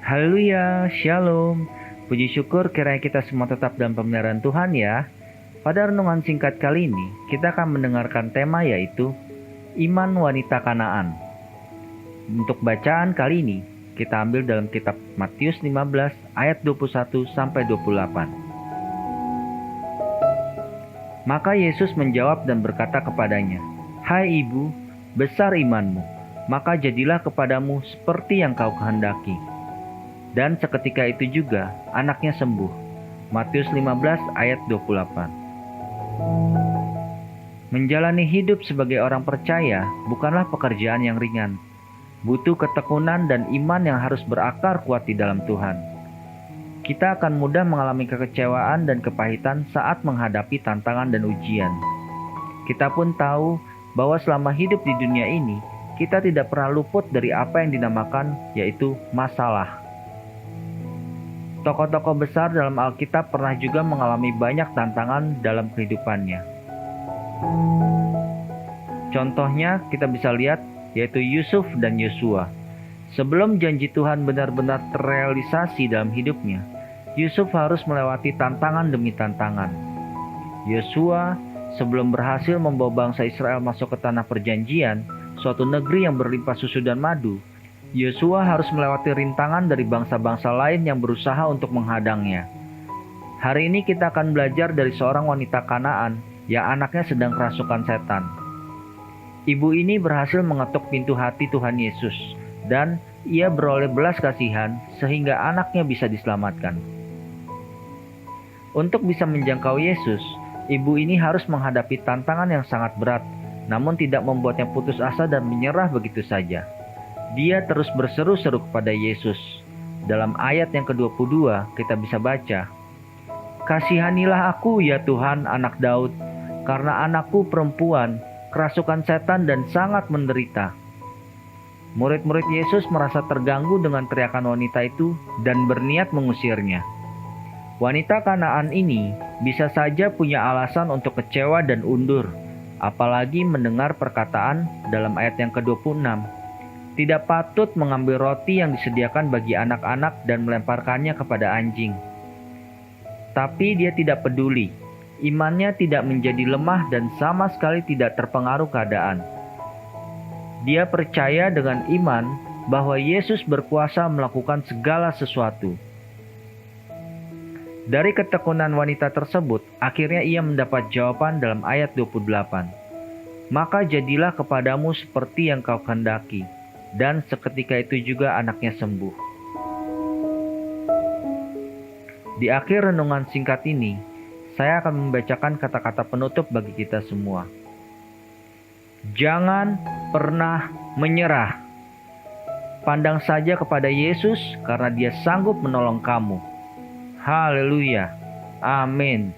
Haleluya, Shalom. Puji syukur kiranya kita semua tetap dalam pemeliharaan Tuhan ya. Pada renungan singkat kali ini, kita akan mendengarkan tema yaitu Iman Wanita Kanaan. Untuk bacaan kali ini, kita ambil dalam kitab Matius 15 ayat 21 sampai 28. Maka Yesus menjawab dan berkata kepadanya, "Hai ibu, besar imanmu, maka jadilah kepadamu seperti yang kau kehendaki." Dan seketika itu juga anaknya sembuh. Matius 15 ayat 28. Menjalani hidup sebagai orang percaya bukanlah pekerjaan yang ringan. Butuh ketekunan dan iman yang harus berakar kuat di dalam Tuhan. Kita akan mudah mengalami kekecewaan dan kepahitan saat menghadapi tantangan dan ujian. Kita pun tahu bahwa selama hidup di dunia ini, kita tidak pernah luput dari apa yang dinamakan yaitu masalah. Tokoh-tokoh besar dalam Alkitab pernah juga mengalami banyak tantangan dalam kehidupannya. Contohnya kita bisa lihat yaitu Yusuf dan Yosua. Sebelum janji Tuhan benar-benar terrealisasi dalam hidupnya, Yusuf harus melewati tantangan demi tantangan. Yosua sebelum berhasil membawa bangsa Israel masuk ke tanah perjanjian, suatu negeri yang berlimpah susu dan madu, Yosua harus melewati rintangan dari bangsa-bangsa lain yang berusaha untuk menghadangnya. Hari ini kita akan belajar dari seorang wanita Kanaan yang anaknya sedang kerasukan setan. Ibu ini berhasil mengetuk pintu hati Tuhan Yesus dan ia beroleh belas kasihan sehingga anaknya bisa diselamatkan. Untuk bisa menjangkau Yesus, ibu ini harus menghadapi tantangan yang sangat berat, namun tidak membuatnya putus asa dan menyerah begitu saja. Dia terus berseru-seru kepada Yesus. Dalam ayat yang ke-22 kita bisa baca, "Kasihanilah aku ya Tuhan, anak Daud, karena anakku perempuan kerasukan setan dan sangat menderita." Murid-murid Yesus merasa terganggu dengan teriakan wanita itu dan berniat mengusirnya. Wanita Kanaan ini bisa saja punya alasan untuk kecewa dan undur, apalagi mendengar perkataan dalam ayat yang ke-26. Tidak patut mengambil roti yang disediakan bagi anak-anak dan melemparkannya kepada anjing. Tapi dia tidak peduli. Imannya tidak menjadi lemah dan sama sekali tidak terpengaruh keadaan. Dia percaya dengan iman bahwa Yesus berkuasa melakukan segala sesuatu. Dari ketekunan wanita tersebut, akhirnya ia mendapat jawaban dalam ayat 28. "Maka jadilah kepadamu seperti yang kau kehendaki." Dan seketika itu juga anaknya sembuh. Di akhir renungan singkat ini, saya akan membacakan kata-kata penutup bagi kita semua. Jangan pernah menyerah. Pandang saja kepada Yesus karena Dia sanggup menolong kamu. Haleluya. Amin.